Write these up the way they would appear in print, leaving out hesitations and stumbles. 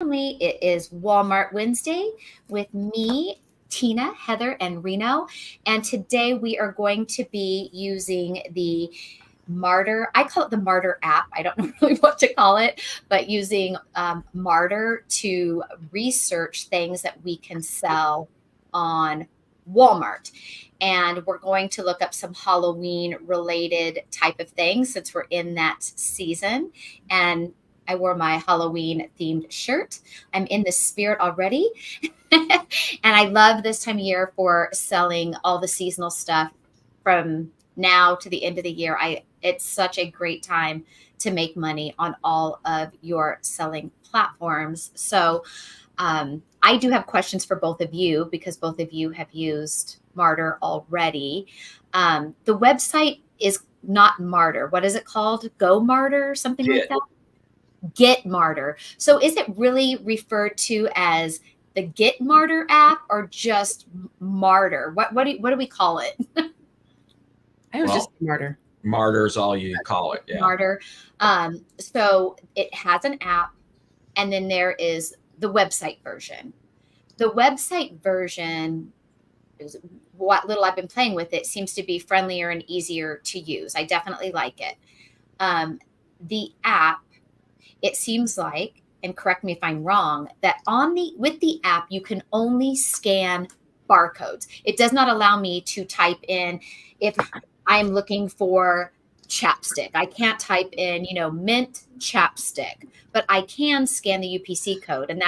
family. It is Walmart Wednesday with me, Tina, Heather, and Reno. And today we are going to be using the Marter. I call it the Marter app. I don't know really what to call it, but using Marter to research things that we can sell on Walmart. And we're going to look up some Halloween related type of things since we're in that season. And I wore my Halloween themed shirt. I'm in the spirit already. And I love this time of year for selling all the seasonal stuff from now to the end of the year. It's such a great time to make money on all of your selling platforms. So I do have questions for both of you because both of you have used Marter already. The website is not Marter. What is it called? Go Marter, something like that? Get Marter. So is it really referred to as the Get Marter app or just Marter? What do we call it? I was just Marter. Martyr is all you call it. Yeah. Marter. So it has an app, and then there is the website version. The website version is what little I've been playing with. It seems to be friendlier and easier to use. I definitely like it. The app, it seems like, and correct me if I'm wrong, that with the app you can only scan barcodes. It does not allow me to type in if I'm looking for chapstick. I can't type in, mint chapstick, but I can scan the UPC code, and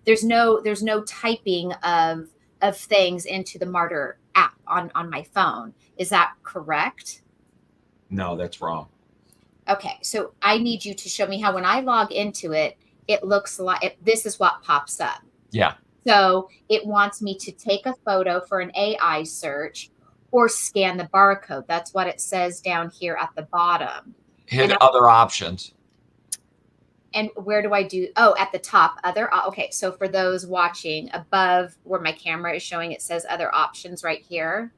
there's no typing of things into the Marter app on my phone. Is that correct? No, that's wrong. Okay, so I need you to show me how when I log into it, it looks like this is what pops up. Yeah. So it wants me to take a photo for an AI search or scan the barcode. That's what it says down here at the bottom. Hit other options. And where do I do? Oh, at the top, other. Okay, so for those watching, above where my camera is showing, it says other options right here.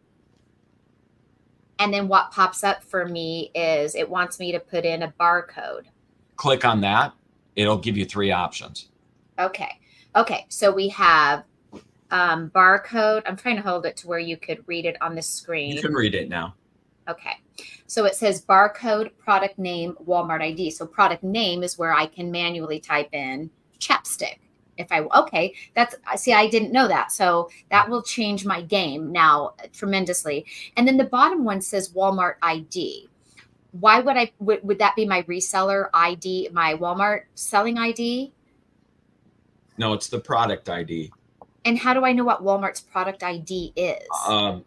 And then what pops up for me is it wants me to put in a barcode. Click on that. It'll give you 3 options. Okay. So we have barcode. I'm trying to hold it to where you could read it on the screen. You can read it now. Okay. So it says barcode, product name, Walmart ID. So product name is where I can manually type in chapstick. I didn't know that. So that will change my game now tremendously. And then the bottom one says Walmart ID. Why would that be my reseller ID, my Walmart selling ID? No, it's the product ID. And how do I know what Walmart's product ID is?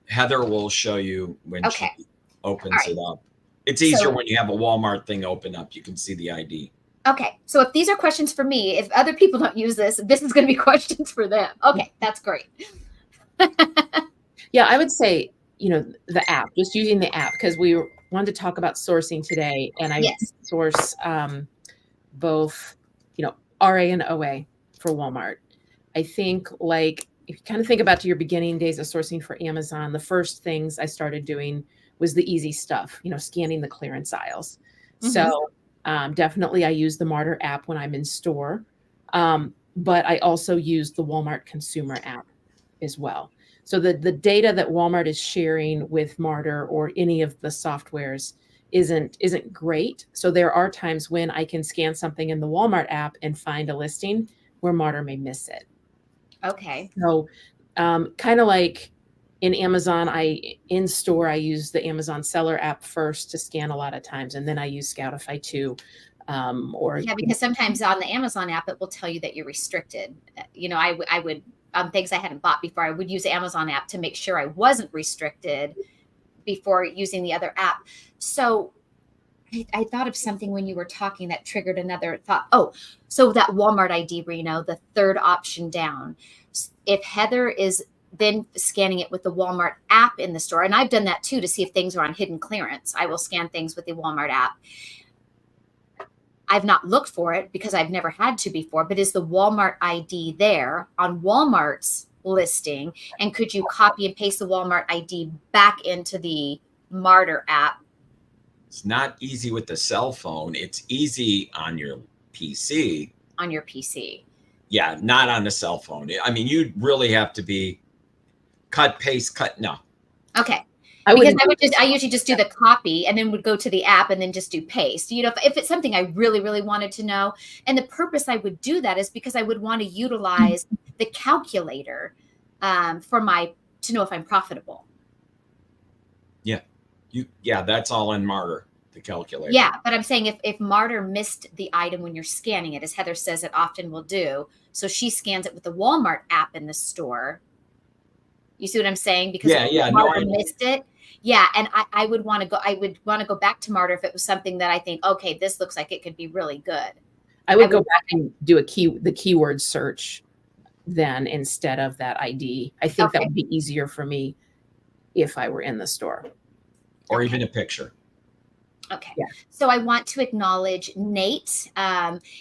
Heather will show you when she opens it up. It's easier when you have a Walmart thing open up. You can see the ID. Okay. So if these are questions for me, if other people don't use this is going to be questions for them. Okay. That's great. Yeah, I would say, the app, just using the app, because we wanted to talk about sourcing today. And I source both, RA and OA for Walmart. I think if you kind of think about your beginning days of sourcing for Amazon, the first things I started doing was the easy stuff, scanning the clearance aisles. Mm-hmm. So definitely I use the Marter app when I'm in store. But I also use the Walmart consumer app as well. So the data that Walmart is sharing with Marter or any of the softwares isn't great. So there are times when I can scan something in the Walmart app and find a listing where Marter may miss it. Okay. So kind of like in Amazon, in store, I use the Amazon seller app first to scan a lot of times. And then I use Scoutify too. Because sometimes on the Amazon app, it will tell you that you're restricted. I would things I hadn't bought before, I would use the Amazon app to make sure I wasn't restricted before using the other app. So I thought of something when you were talking that triggered another thought. Oh, so that Walmart ID, Reno, the third option down. If Heather is then scanning it with the Walmart app in the store, and I've done that too to see if things are on hidden clearance. I will scan things with the Walmart app. I've not looked for it because I've never had to before, but is the Walmart ID there on Walmart's listing? And could you copy and paste the Walmart ID back into the Marter app? It's not easy with the cell phone. It's easy on your PC. On your PC. Yeah, not on the cell phone. I mean, you really have to be cut, paste, cut. No. Okay. Because I usually just do the copy and then would go to the app and then just do paste. You know, if it's something I really, really wanted to know. And the purpose I would do that is because I would want to utilize the calculator to know if I'm profitable. Yeah. That's all in Marter, the calculator. Yeah. But I'm saying if Marter missed the item when you're scanning it, as Heather says it often will do. So she scans it with the Walmart app in the store. You see what I'm saying? Because Marter missed it. Yeah, and I would want to go. I would want to go back to Marter if it was something that I think, okay, this looks like it could be really good. I would go back and do the keyword search then instead of that ID. I think that would be easier for me if I were in the store. Or even a picture. Okay. Yeah. So I want to acknowledge Nate.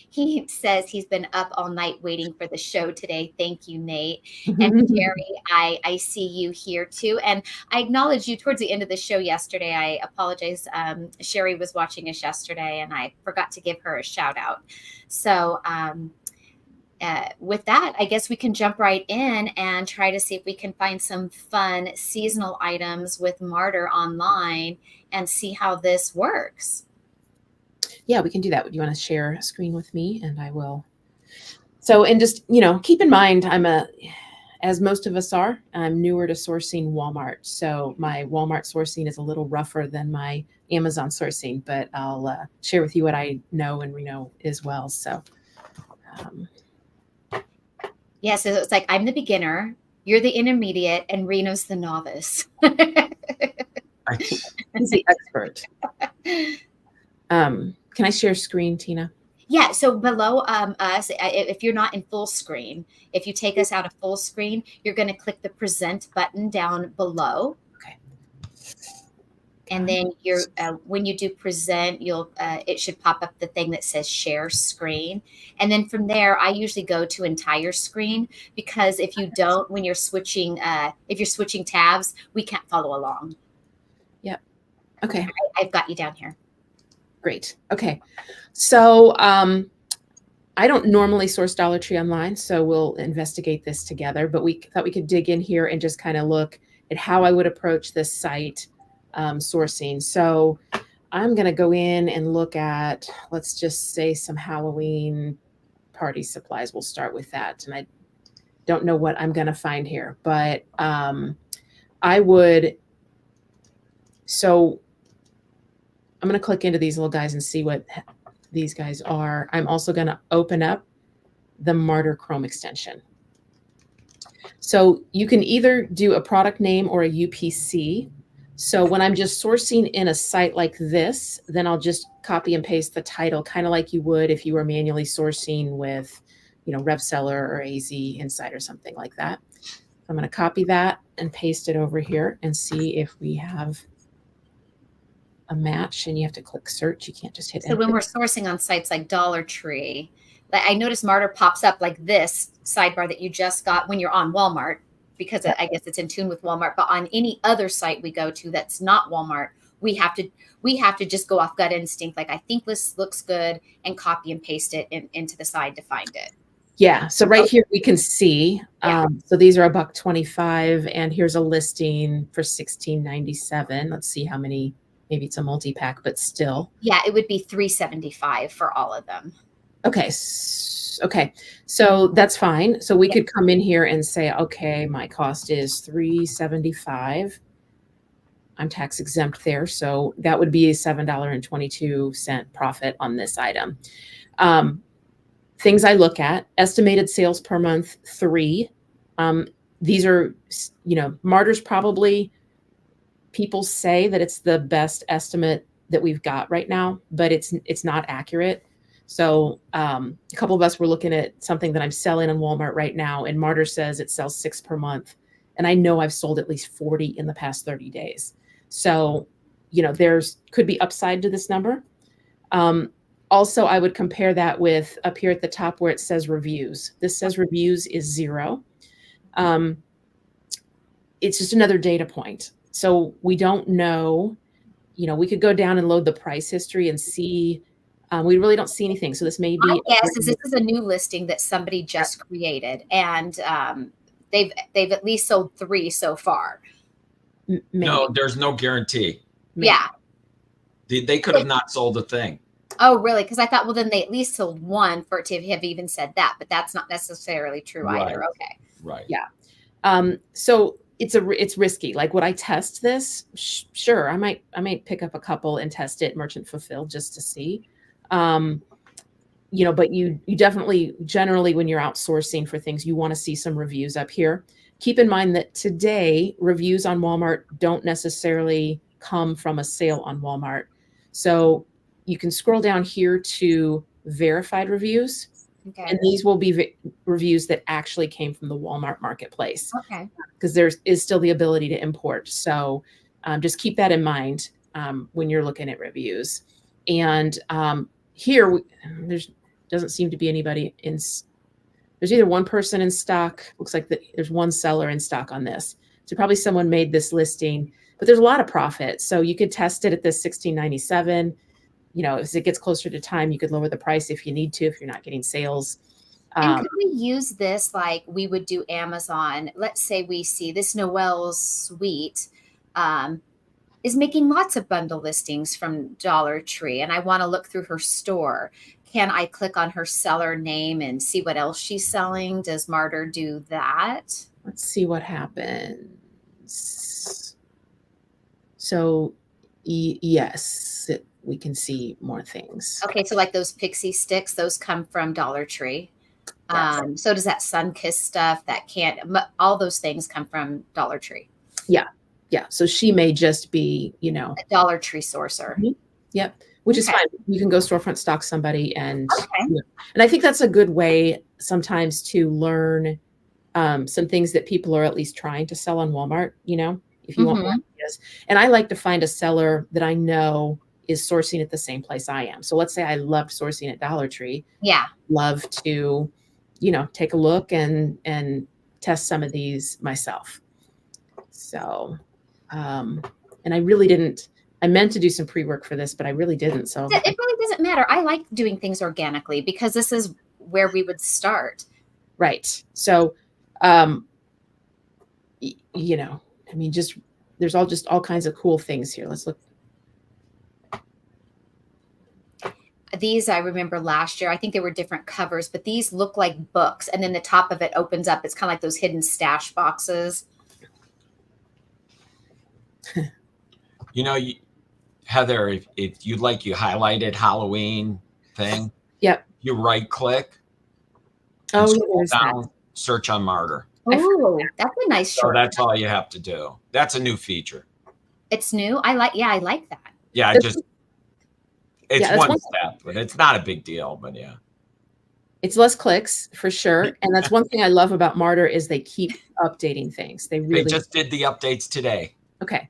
He says he's been up all night waiting for the show today. Thank you, Nate. And Jerry, I see you here too. And I acknowledge you towards the end of the show yesterday. I apologize. Sherry was watching us yesterday and I forgot to give her a shout out. So with that, I guess we can jump right in and try to see if we can find some fun seasonal items with Marter online and see how this works. Yeah, we can do that. Do you want to share a screen with me? And I will. So, and just, keep in mind, as most of us are, I'm newer to sourcing Walmart. So my Walmart sourcing is a little rougher than my Amazon sourcing, but I'll share with you what I know and Reno as well. So, yeah, so it's like I'm the beginner, you're the intermediate, and Reno's the novice. He's the expert. Can I share screen, Tina? Yeah, so below us, if you're not in full screen, if you take us out of full screen, you're going to click the present button down below. Okay. And then when you do present, it should pop up the thing that says share screen. And then from there, I usually go to entire screen because if you don't, when you're switching, tabs, we can't follow along. Yep. Okay. I've got you down here. Great. Okay. So I don't normally source Dollar Tree online, so we'll investigate this together, but we thought we could dig in here and just kind of look at how I would approach this site sourcing. So I'm going to go in and look at, let's just say, some Halloween party supplies. We'll start with that. And I don't know what I'm going to find here, but so I'm going to click into these little guys and see what these guys are. I'm also going to open up the Marter Chrome extension. So you can either do a product name or a UPC. So when I'm just sourcing in a site like this, then I'll just copy and paste the title, kind of like you would if you were manually sourcing with, RevSeller or AZ Insight or something like that. I'm going to copy that and paste it over here and see if we have a match. And you have to click search. You can't just hit enter. So when we're sourcing on sites like Dollar Tree, I noticed Marter pops up like this sidebar that you just got when you're on Walmart, because I guess it's in tune with Walmart. But on any other site we go to that's not Walmart, we have to just go off gut instinct. Like, I think this looks good, and copy and paste it into the side to find it. Yeah. So right here we can see. So these are $1.25, and here's a listing for $16.97. Let's see how many. Maybe it's a multi-pack, but still. Yeah, it would be $3.75 for all of them. Okay. Okay. So that's fine. So we could come in here and say, okay, my cost is $3.75. I'm tax exempt there. So that would be a $7.22 profit on this item. Things I look at: estimated sales per month, 3. These are, Marter's probably, people say that it's the best estimate that we've got right now, but it's not accurate. So a couple of us were looking at something that I'm selling on Walmart right now, and Marter says it sells 6 per month. And I know I've sold at least 40 in the past 30 days. So, there's could be upside to this number. Also, I would compare that with up here at the top where it says reviews. This says reviews is 0. It's just another data point. So we don't know, we could go down and load the price history and see We really don't see anything. So this may be. My guess is this is a new listing that somebody just created, and they've at least sold 3 so far. Maybe. No, there's no guarantee. Maybe. Yeah. They could have not sold a thing. Oh, really? Because I thought, well, then they at least sold 1 for it to have even said that, but that's not necessarily true either. Okay. Right. Yeah. So it's risky. Like, would I test this? Sure. I might pick up a couple and test it merchant fulfilled just to see. But you definitely, generally, when you're outsourcing for things, you want to see some reviews up here. Keep in mind that today reviews on Walmart don't necessarily come from a sale on Walmart. So you can scroll down here to verified reviews. Okay. And these will be reviews that actually came from the Walmart marketplace. Okay. Because there is still the ability to import. So just keep that in mind when you're looking at reviews. And here, there's doesn't seem to be anybody in. There's either one person in stock. Looks like there's one seller in stock on this. So probably someone made this listing, but there's a lot of profit. So you could test it at this $16.97. As it gets closer to time, you could lower the price if you need to, if you're not getting sales. And could we use this like we would do Amazon? Let's say we see this Noel's Suite is making lots of bundle listings from Dollar Tree, and I want to look through her store. Can I click on her seller name and see what else she's selling? Does Martyr do that? Let's see what happens. So, yes, we can see more things. Okay, so like those pixie sticks, those come from Dollar Tree. Yes. So does that Sunkist stuff, all those things come from Dollar Tree? Yeah. Yeah. So she may just be, a Dollar Tree sourcer. Mm-hmm. Yep. Which is fine. You can go storefront stock somebody and I think that's a good way sometimes to learn some things that people are at least trying to sell on Walmart, if you want more ideas. And I like to find a seller that I know is sourcing at the same place I am. So let's say I loved sourcing at Dollar Tree. Yeah. Love to, take a look and test some of these myself. So, and I really didn't. I meant to do some pre-work for this, but I really didn't. So it really doesn't matter. I like doing things organically because this is where we would start. Right. So, there's all kinds of cool things here. Let's look. These I remember last year. I think they were different covers, but these look like books. And then the top of it opens up. It's kind of like those hidden stash boxes. Heather, if you highlighted Halloween thing. Yep. You right click. Oh, down, search on Martyr. Oh, that's a nice short. So that's all you have to do. That's a new feature. It's new. I like that. Yeah, it's one step, but it's not a big deal. But yeah, it's less clicks for sure. And that's one thing I love about Martyr is they keep updating things. They just did the updates today. Okay.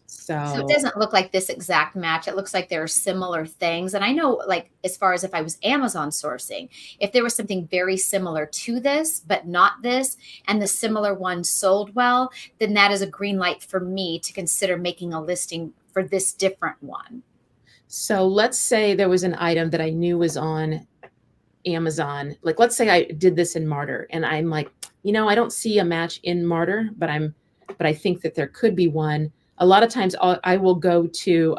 So it doesn't look like this exact match. It looks like there are similar things. And I know, like, as far as if I was Amazon sourcing, if there was something very similar to this, but not this, and the similar one sold well, then that is a green light for me to consider making a listing for this different one. So let's say there was an item that I knew was on Amazon. Like, let's say I did this in Martyr and I'm like, I don't see a match in Martyr, but I think that there could be one. A lot of times I will go to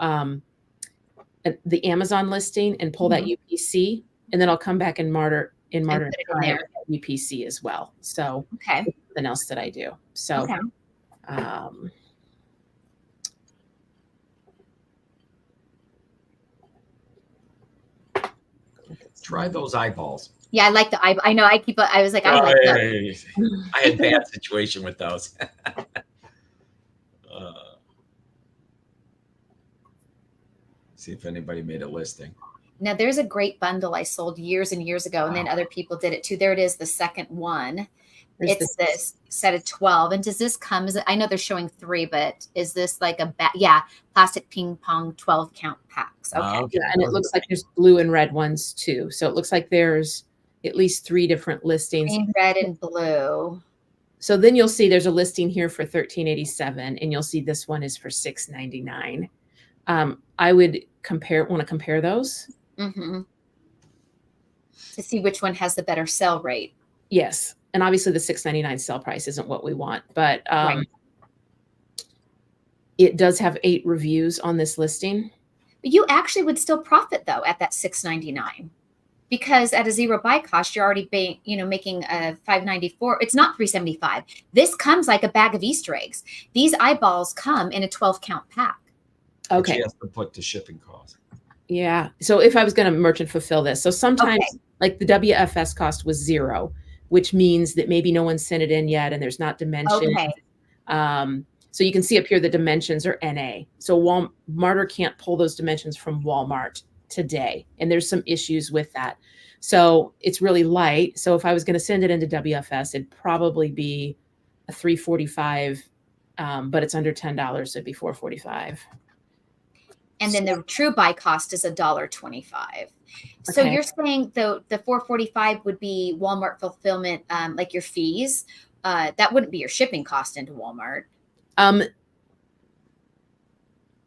the Amazon listing and pull that UPC, and then I'll come back in Martyr and try UPC as well. So something else that I do. So try those eyeballs. Yeah, I like the eyeball. I know. I was like, I like that. I had a bad situation with those. See if anybody made a listing. Now there's a great bundle I sold years and years ago, and then other people did it too. There it is, the second one. It's this set of 12. And does this come? I know they're showing 3, but is this like plastic ping pong 12 count packs? Okay. Yeah, and it looks like there's blue and red ones too. So it looks like there's at least 3 different listings. Green, red, and blue. So then you'll see there's a listing here for $13.87, and you'll see this one is for $6.99. I would want to compare those. Mm-hmm. To see which one has the better sell rate. Yes. And obviously the $6.99 sell price isn't what we want, but Right. it does have 8 reviews on this listing. But you actually would still profit though at that $6.99, because at a zero buy cost, you're already paying, making a $5.94. It's not $3.75. This comes like a bag of Easter eggs. These eyeballs come in a 12 count pack. Okay. But you have to put the shipping cost. Yeah. So if I was going to merchant fulfill this, so sometimes like the WFS cost was 0, which means that maybe no one sent it in yet and there's not dimensions. Okay. So you can see up here the dimensions are NA. So Martyr can't pull those dimensions from Walmart today, and there's some issues with that. So it's really light. So if I was going to send it into WFS, it'd probably be a $3.45, but it's under $10, so it'd be $4.45. And then the true buy cost is $1.25. So you're saying the $4.45 would be Walmart fulfillment, like your fees. That wouldn't be your shipping cost into Walmart. Not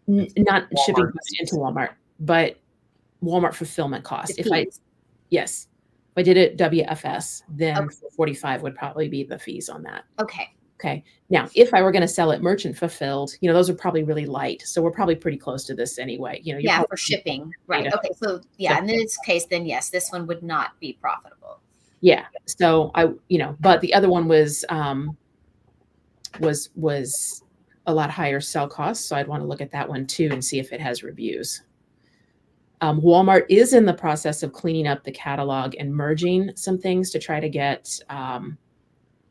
shipping cost into Walmart, but Walmart fulfillment cost. If I did it WFS, then $4.45 would probably be the fees on that. Okay. Now, if I were going to sell it merchant fulfilled, those are probably really light. So we're probably pretty close to this anyway. For shipping. Right. Okay. So in this case, then yes, this one would not be profitable. Yeah. So but the other one was a lot higher sell cost. So I'd want to look at that one too and see if it has reviews. Walmart is in the process of cleaning up the catalog and merging some things to try to get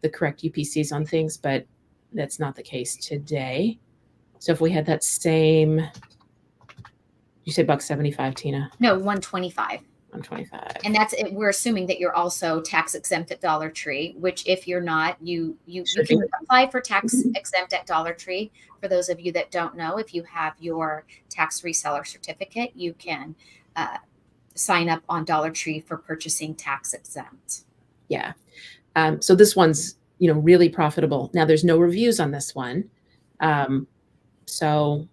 the correct UPCs on things, but that's not the case today. So if we had that same, you say $1.75, Tina? No, $1.25. $1.25. And that's it. We're assuming that you're also tax exempt at Dollar Tree, which if you're not, you can apply for tax exempt at Dollar Tree. For those of you that don't know, if you have your tax reseller certificate, you can sign up on Dollar Tree for purchasing tax exempt. Yeah. So this one's, really profitable. Now there's no reviews on this one. So,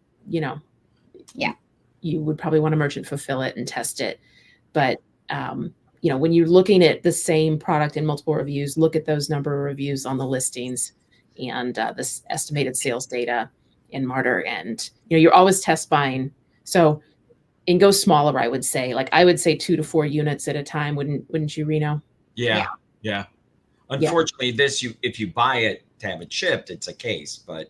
you would probably want to merchant fulfill it and test it. But, when you're looking at the same product in multiple reviews, look at those number of reviews on the listings and this estimated sales data in Martyr. And, you're always test buying. So, and go smaller, I would say. Like I would say 2 to 4 units at a time. Wouldn't you, Reno? Yeah. Unfortunately, if you buy it to have it shipped, it's a case. But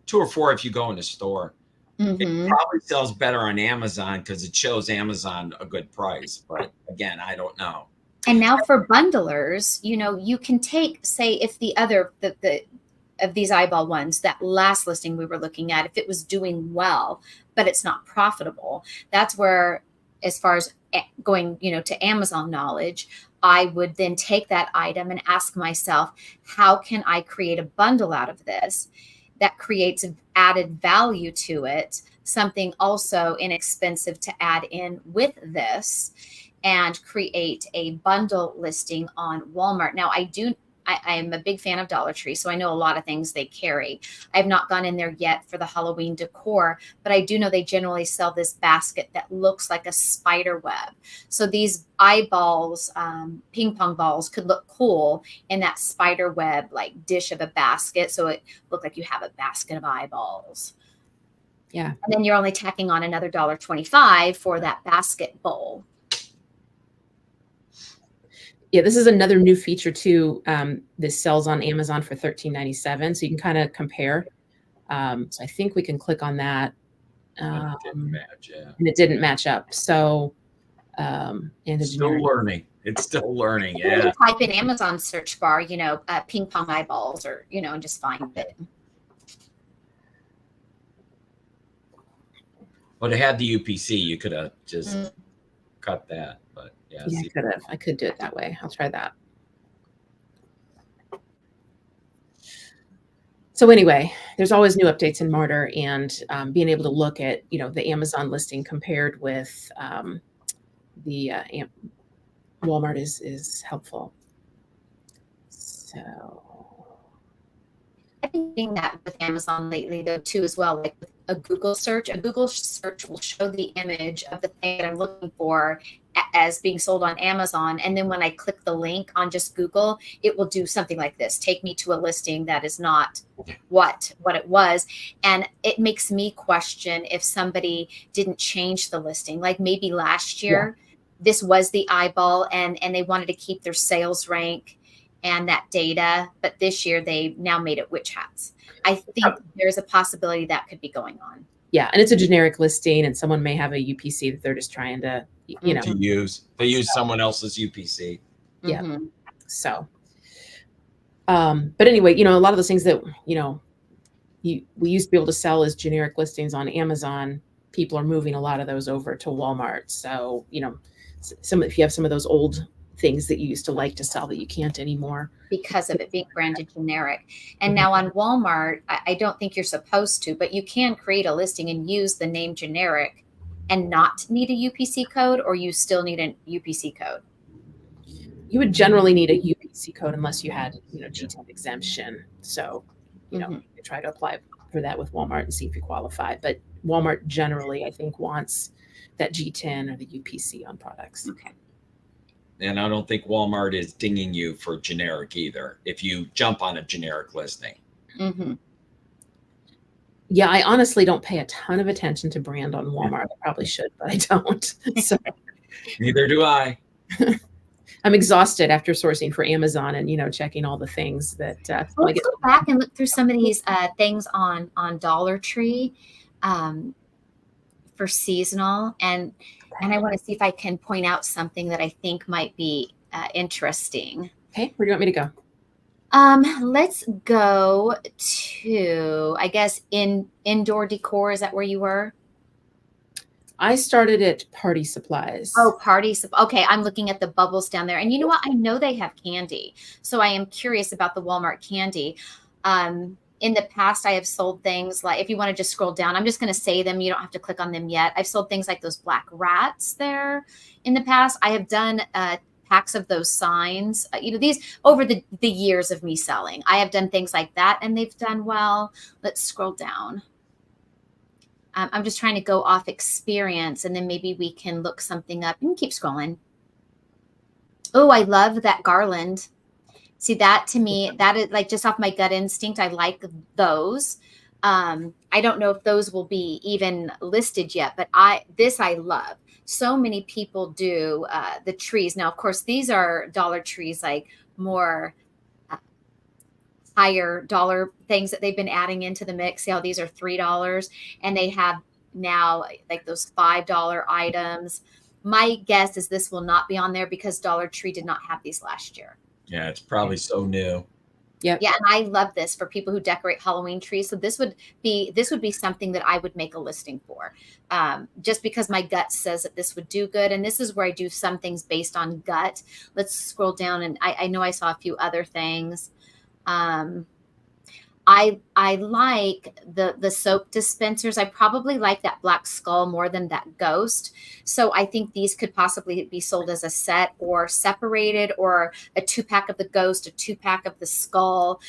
2 or 4 if you go in the store. It probably sells better on Amazon because it shows Amazon a good price. But again, I don't know. And now for bundlers, you can take, say, if the other of these eyeball ones, that last listing we were looking at, if it was doing well, but it's not profitable, that's where, as far as going, to Amazon knowledge, I would then take that item and ask myself, how can I create a bundle out of this that creates added value to it, something also inexpensive to add in with this, and create a bundle listing on Walmart. Now, I am a big fan of Dollar Tree, so I know a lot of things they carry. I've not gone in there yet for the Halloween decor, but I do know they generally sell this basket that looks like a spider web. So these eyeballs, ping pong balls, could look cool in that spider web like dish of a basket. So it looked like you have a basket of eyeballs. Yeah. And then you're only tacking on another $1.25 for that basket bowl. Yeah, this is another new feature too. This sells on Amazon for $13.97, so you can kind of compare. So I think we can click on that. It didn't match, and it didn't match up. So, and still learning. It's still learning. You can type in Amazon search bar, ping pong eyeballs, or and just find it. Well, to have the UPC, you could have just cut that. But yeah, I could do it that way. I'll try that. So anyway, there's always new updates in Martyr, and being able to look at the Amazon listing compared with the Walmart is helpful. So I've been doing that with Amazon lately, though, too, as well. Like with a Google search will show the image of the thing that I'm looking for as being sold on Amazon. And then when I click the link on just Google, it will do something like this, take me to a listing that is not what it was. And it makes me question if somebody didn't change the listing. Like maybe last year, this was the eyeball and they wanted to keep their sales rank and that data, but this year they now made it witch hats. I think there's a possibility that could be going on. Yeah, and it's a generic listing, and someone may have a UPC that they're just trying to, to use. They use someone else's UPC. Yeah. Mm-hmm. So, but anyway, a lot of those things that we used to be able to sell as generic listings on Amazon, people are moving a lot of those over to Walmart. So, if you have some of those old things that you used to like to sell that you can't anymore because of it being branded generic. And now on Walmart, I don't think you're supposed to, but you can create a listing and use the name generic and not need a UPC code, or you still need a UPC code. You would generally need a UPC code unless you had, G10 exemption. So, you could try to apply for that with Walmart and see if you qualify. But Walmart generally, I think, wants that G10 or the UPC on products. Okay. And I don't think Walmart is dinging you for generic either if you jump on a generic listing. Mm-hmm. Yeah, I honestly don't pay a ton of attention to brand on Walmart. I probably should, but I don't. So neither do I. I'm exhausted after sourcing for Amazon and checking all the things that. Let's go back and look through some of these things on Dollar Tree for seasonal, and I want to see if I can point out something that I think might be interesting. Okay, where do you want me to go? Let's go to, I guess, indoor decor. Is that where you were? I started at Party Supplies. Oh, okay, I'm looking at the bubbles down there. And you know what? I know they have candy. So I am curious about the Walmart candy. In the past, I have sold things like, if you want to just scroll down, I'm just going to say them. You don't have to click on them yet. I've sold things like those black rats there in the past. I have done packs of those signs, these over the years of me selling. I have done things like that and they've done well. Let's scroll down. I'm just trying to go off experience and then maybe we can look something up and keep scrolling. Oh, I love that garland. See, that to me, that is like just off my gut instinct. I like those. I don't know if those will be even listed yet, but I love. So many people do the trees. Now, of course, these are Dollar Trees, like more higher dollar things that they've been adding into the mix. See how these are $3 and they have now like those $5 items. My guess is this will not be on there because Dollar Tree did not have these last year. Yeah, it's probably so new. Yeah. Yeah, and I love this for people who decorate Halloween trees. So this would be something that I would make a listing for, just because my gut says that this would do good. And this is where I do some things based on gut. Let's scroll down, and I know I saw a few other things. I like the soap dispensers. I probably like that black skull more than that ghost. So I think these could possibly be sold as a set or separated, or a 2-pack of the ghost, a 2-pack of the skull.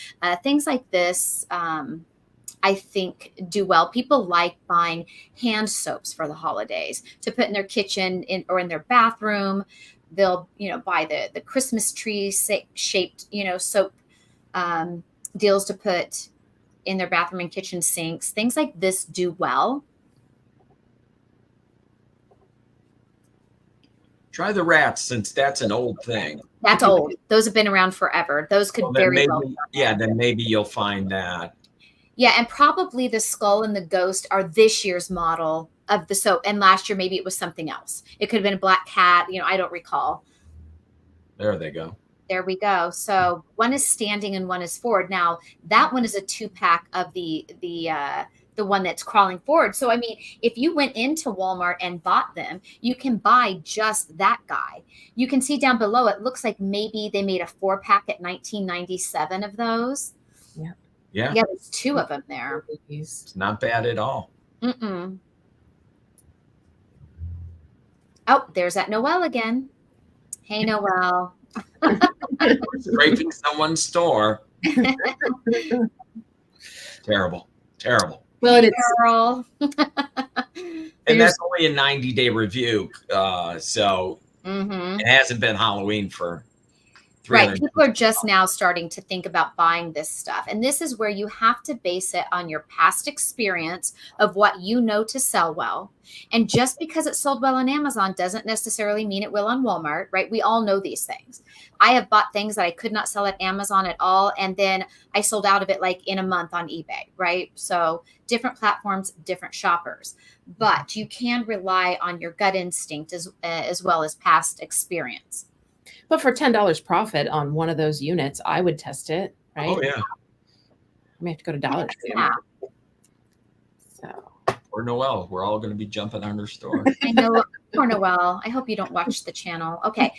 Things like this, I think do well. People like buying hand soaps for the holidays to put in their kitchen or in their bathroom. They'll, buy the Christmas tree shaped, soap deals to put in their bathroom and kitchen sinks. Things like this do well. Try the rats, since that's an old thing. That's old. Those have been around forever. Those could very well. Yeah, then maybe you'll find that. Yeah, and probably the skull and the ghost are this year's model of the soap. And last year, maybe it was something else. It could have been a black cat. I don't recall. There they go. There we go. So one is standing and one is forward. Now that one is a 2-pack of the one that's crawling forward. So, I mean, if you went into Walmart and bought them, you can buy just that guy. You can see down below, it looks like maybe they made a 4-pack at $19.97 of those. Yeah. Yeah. Yeah. There's 2 of them there. It's not bad at all. Mm-mm. Oh, there's that Noelle again. Hey, Noelle. Scraping someone's store. Terrible. Terrible. Well, and Girl. And that's only a 90-day review. So it hasn't been Halloween for 300. Right. People are just now starting to think about buying this stuff. And this is where you have to base it on your past experience of what you know to sell well. And just because it sold well on Amazon doesn't necessarily mean it will on Walmart, right? We all know these things. I have bought things that I could not sell at Amazon at all. And then I sold out of it like in a month on eBay, right? So different platforms, different shoppers. But you can rely on your gut instinct as well as past experience. But for $10 profit on one of those units, I would test it, right? Oh, yeah. I may have to go to Dollar Tree. Yeah. So. Or Noel. We're all going to be jumping on her store. I know. Poor Noel. I hope you don't watch the channel. Okay.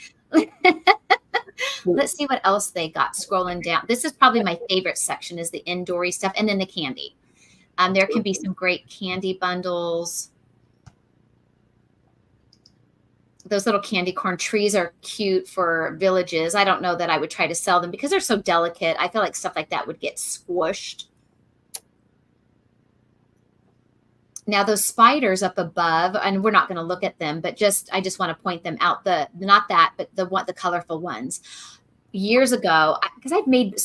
Let's see what else they got scrolling down. This is probably my favorite section is the indoory stuff and then the candy. There can be some great candy bundles. Those little candy corn trees are cute for villages. I don't know that I would try to sell them because they're so delicate. I feel like stuff like that would get squished. Now those spiders up above, and we're not going to look at them, but I just want to point them out. Not that, but the colorful ones. Years ago, because I've made,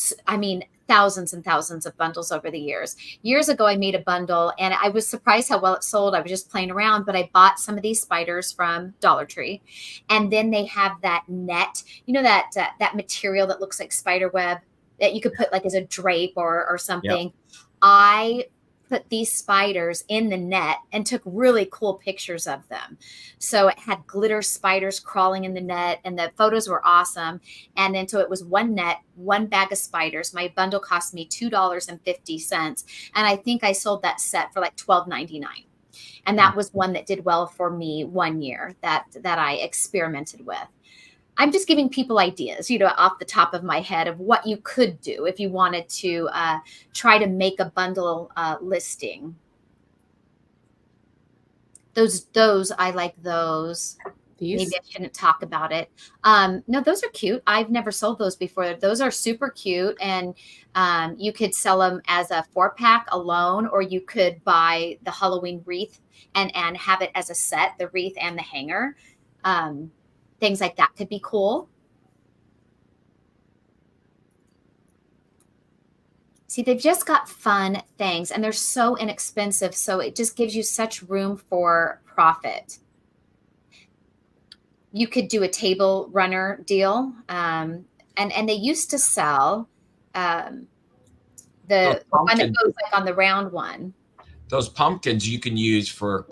thousands and thousands of bundles over the years. Years ago, I made a bundle and I was surprised how well it sold. I was just playing around, but I bought some of these spiders from Dollar Tree. And then they have that net, that material that looks like spider web that you could put like as a drape or something. Yep. I put these spiders in the net and took really cool pictures of them. So it had glitter spiders crawling in the net and the photos were awesome. And then, so it was one net, one bag of spiders. My bundle cost me $2.50. And I think I sold that set for like $12.99. And that was one that did well for me one year that I experimented with. I'm just giving people ideas, off the top of my head of what you could do if you wanted to try to make a bundle listing. Those, I like those. These? Maybe I shouldn't talk about it. No, those are cute. I've never sold those before. Those are super cute. And you could sell them as a 4-pack alone, or you could buy the Halloween wreath and have it as a set, the wreath and the hanger. Things like that could be cool. See, they've just got fun things and they're so inexpensive. So it just gives you such room for profit. You could do a table runner deal. And they used to sell the one that goes like on the round one. Those pumpkins you can use for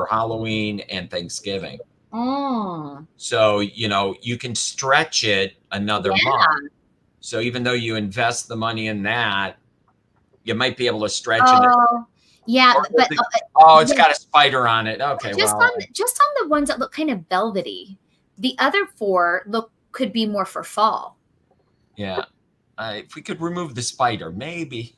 Halloween and Thanksgiving. Oh. So, you can stretch it another month. So even though you invest the money in that, you might be able to stretch it. Yeah. But it's got a spider on it. Okay. Just on the ones that look kind of velvety. The other 4 could be more for fall. Yeah. If we could remove the spider, maybe.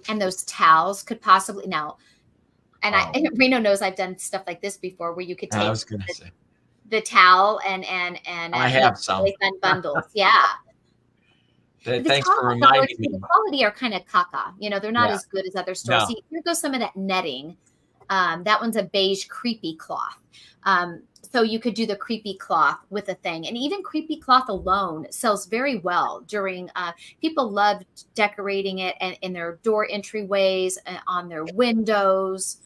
And those towels could possibly and Reno knows I've done stuff like this before where you could take the towel and I have some fun bundles. Yeah. Thanks for reminding me. The quality are kind of caca. They're not as good as other stores. No. See, here goes some of that netting. That one's a beige creepy cloth. So you could do the creepy cloth with a thing. And even creepy cloth alone sells very well during, people love decorating it in their door entryways, on their windows.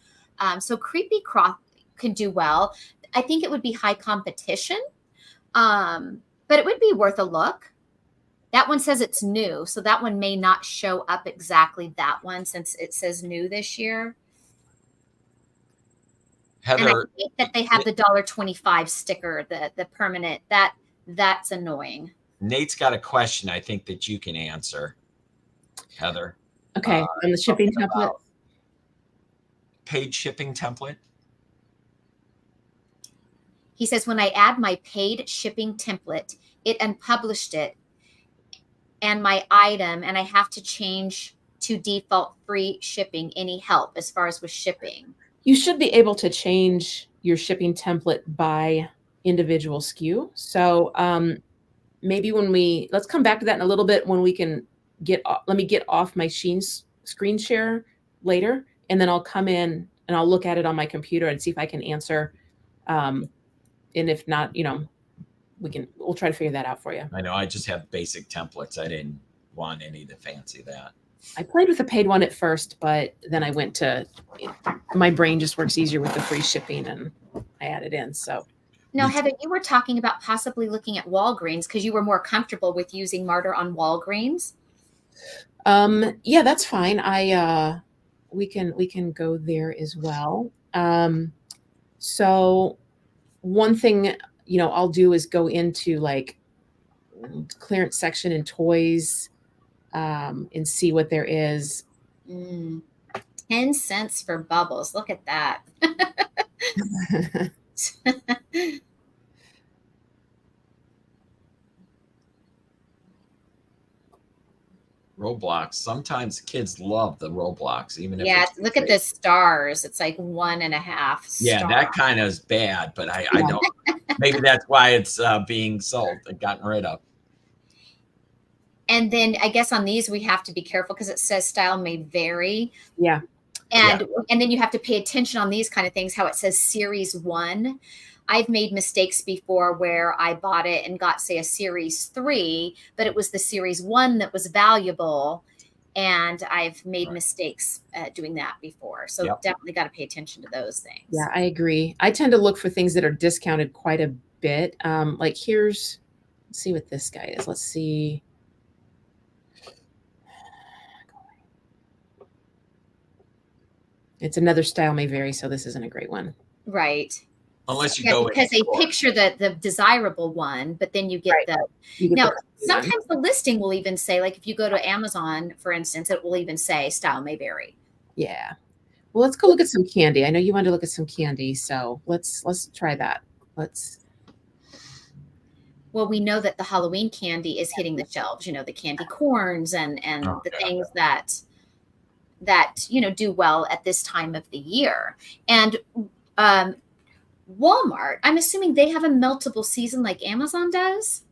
So creepy cloth can do well. I think it would be high competition, but it would be worth a look. That one says it's new. So that one may not show up exactly that one since it says new this year. Heather, and I think that they have the $1.25 sticker, the permanent. That's annoying. Nate's got a question I think that you can answer, Heather. Okay, on the shipping template. Paid shipping template. He says, when I add my paid shipping template, it unpublished it and my item, and I have to change to default free shipping. Any help as far as with shipping? You should be able to change your shipping template by individual SKU. So maybe let's come back to that in a little bit when we can let me get off my screen share later, and then I'll come in and I'll look at it on my computer and see if I can answer. And if not, we'll try to figure that out for you. I know I just have basic templates. I didn't want any of the fancy that. I played with the paid one at first, but then I went to, my brain just works easier with the free shipping, and I added in. So now, Heather, you were talking about possibly looking at Walgreens because you were more comfortable with using Martyr on Walgreens. Yeah, that's fine. We can go there as well. So one thing, I'll do is go into like clearance section and toys, and see what there is. 10 cents for bubbles. Look at that. Roblox. Sometimes kids love the Roblox, even if look at the stars. It's like 1.5 stars. Yeah, that kind of is bad, but I don't. Maybe that's why it's being sold and gotten rid of. And then I guess on these we have to be careful because it says style may vary. Yeah. And then you have to pay attention on these kind of things, how it says series 1. I've made mistakes before where I bought it and got, say, a series 3, but it was the series 1 that was valuable. And I've made mistakes doing that before. So definitely got to pay attention to those things. Yeah, I agree. I tend to look for things that are discounted quite a bit. Like let's see what this guy is. Let's see. It's another style may vary, so this isn't a great one. Right. Unless you go because they picture the desirable one, but then you get sometimes the listing will even say, like if you go to Amazon, for instance, it will even say style may vary. Yeah. Well, let's go look at some candy. I know you wanted to look at some candy, so let's try that. Well, we know that the Halloween candy is hitting the shelves, the candy corns and the things that do well at this time of the year. And Walmart, I'm assuming they have a meltable season like Amazon does?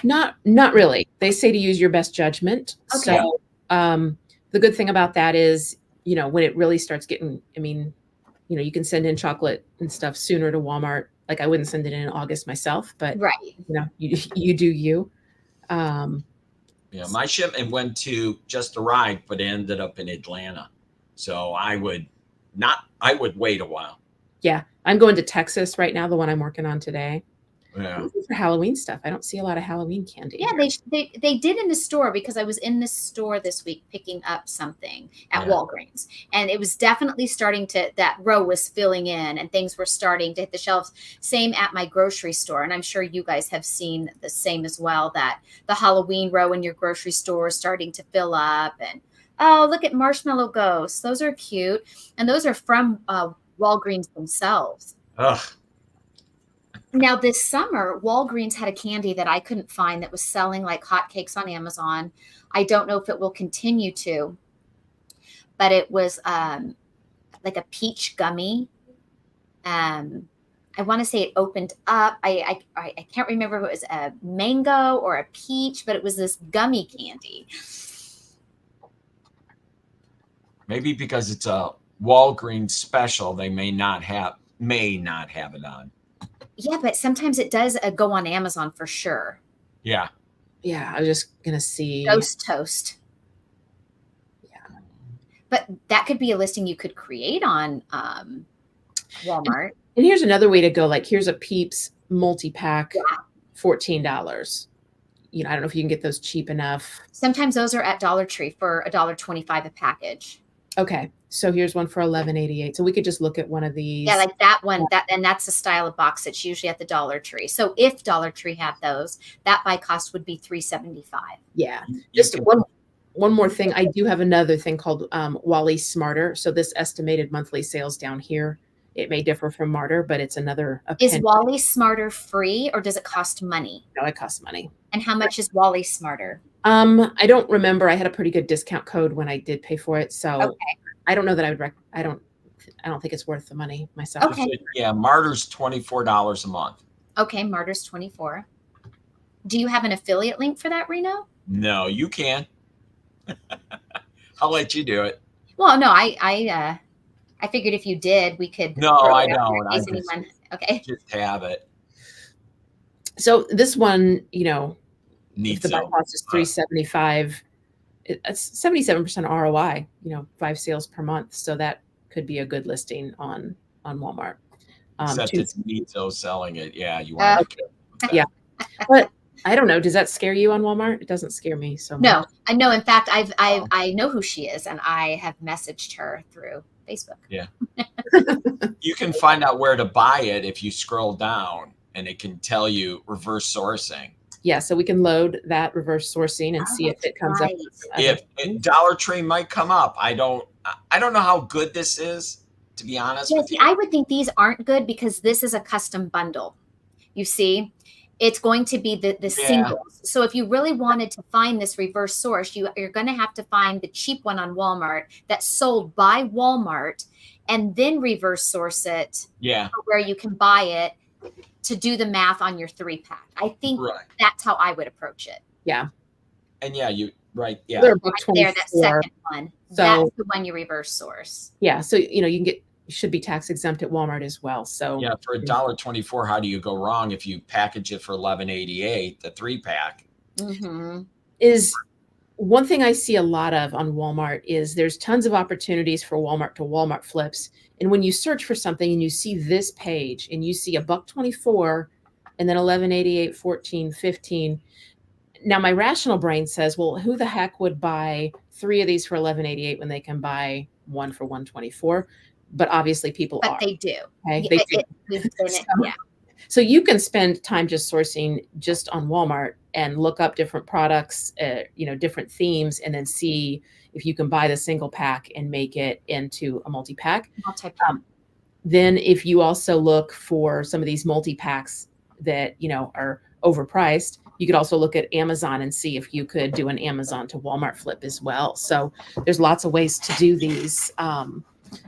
Not really. They say to use your best judgment. Okay. So the good thing about that is, when it really starts getting, you can send in chocolate and stuff sooner to Walmart. Like I wouldn't send it in August myself, but you do you. My shipment went to just arrived, but it ended up in Atlanta. So I would wait a while. Yeah. I'm going to Texas right now, the one I'm working on today. Yeah. For Halloween stuff. I don't see a lot of Halloween candy. Yeah, they did in the store because I was in the store this week picking up something at Walgreens. And it was definitely that row was filling in and things were starting to hit the shelves. Same at my grocery store. And I'm sure you guys have seen the same as well, that the Halloween row in your grocery store is starting to fill up. And oh, look at marshmallow ghosts. Those are cute. And those are from Walgreens themselves. Ugh. Now, this summer, Walgreens had a candy that I couldn't find that was selling like hotcakes on Amazon. I don't know if it will continue to, but it was like a peach gummy. I want to say it opened up. I can't remember if it was a mango or a peach, but it was this gummy candy. Maybe because it's a Walgreens special, they may not have it on. Yeah, but sometimes it does go on Amazon for sure. Yeah. Yeah, I was just going to see. Ghost toast. Yeah. But that could be a listing you could create on Walmart. And here's another way to go. Like, here's a Peeps multi-pack, $14. I don't know if you can get those cheap enough. Sometimes those are at Dollar Tree for $1.25 a package. Okay. So here's one for $11.88. So we could just look at one of these. Yeah, like that one. And that's the style of box that's usually at the Dollar Tree. So if Dollar Tree had those, that by cost would be $3.75. Yeah. Just one more thing. I do have another thing called Wally Smarter. So this estimated monthly sales down here, it may differ from Martyr, but it's another. Is Wally Smarter free or does it cost money? No, it costs money. And how much is Wally Smarter? I don't remember. I had a pretty good discount code when I did pay for it. So okay. I don't know that I don't don't think it's worth the money myself. Okay. Yeah, Martyr's $24 a month. Okay, Martyr's 24. Do you have an affiliate link for that, Reno? No, you can. I'll let you do it. Well, no, I figured if you did, we could. No, I don't. I just, okay. Just have it. So this one, Needs if the buy cost is $375, it's 77% ROI. 5 sales per month, so that could be a good listing on Walmart. Except it's Nito selling it. Yeah, you want to. Yeah, but I don't know. Does that scare you on Walmart? It doesn't scare me so much. No, I know. In fact, I know who she is, and I have messaged her through Facebook. Yeah. You can find out where to buy it if you scroll down, and it can tell you reverse sourcing. Yeah, so we can load that reverse sourcing and see if it comes up. If Dollar Tree might come up, I don't know how good this is, to be honest with you. I would think these aren't good because this is a custom bundle. You see, it's going to be the singles. So if you really wanted to find this reverse source, you're going to have to find the cheap one on Walmart that's sold by Walmart, and then reverse source it. Yeah, where you can buy it to do the math on your 3-pack. I think that's how I would approach it. Yeah. And yeah, right. Yeah. Right there, that second one. So that's the one you reverse source. Yeah. So, you should be tax exempt at Walmart as well. So yeah, for $1.24, how do you go wrong if you package it for $11.88, the 3-pack? Mm-hmm. Is one thing I see a lot of on Walmart is there's tons of opportunities for Walmart to Walmart flips. And when you search for something and you see this page and you see $1.24 and then $11.88, $14, $15. Now my rational brain says, well, who the heck would buy 3 of these for $11.88 when they can buy 1 for $1.24? But obviously people are. But they do. Okay? They do. So you can spend time just sourcing just on Walmart and look up different products, different themes, and then see if you can buy the single pack and make it into a multi-pack. Then if you also look for some of these multi-packs that, are overpriced, you could also look at Amazon and see if you could do an Amazon to Walmart flip as well. So there's lots of ways to do these.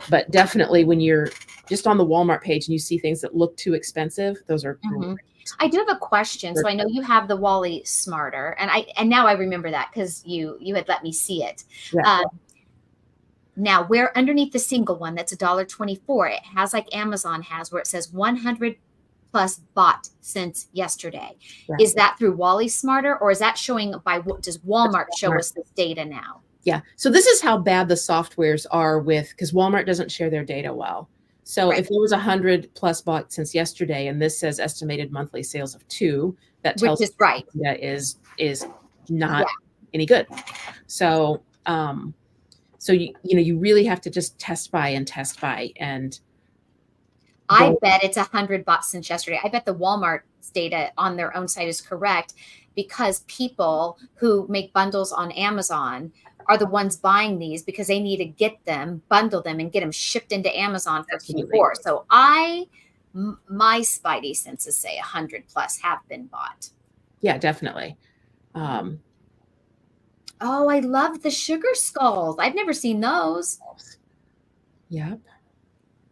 But definitely when you're just on the Walmart page and you see things that look too expensive, those are great. I do have a question. So I know you have the Wally Smarter, and now I remember that because you had let me see it. Yeah. Now, where underneath the single one, that's $1.24, it has like Amazon has, where it says 100 plus bought since yesterday. Yeah. Is that through Wally Smarter, or is that showing does Walmart show us this data now? Yeah. So this is how bad the softwares are because Walmart doesn't share their data well. So if there was 100 plus bought since yesterday, and this says estimated monthly sales of 2, that tells us that is not any good. So, you really have to just test buy. And I bet it's 100 bought since yesterday. I bet the Walmart's data on their own site is correct because people who make bundles on Amazon are the ones buying these because they need to get them, bundle them, and get them shipped into Amazon for Q4. So my spidey senses say 100 plus have been bought. Yeah, definitely. Oh, I love the sugar skulls. I've never seen those. Yep.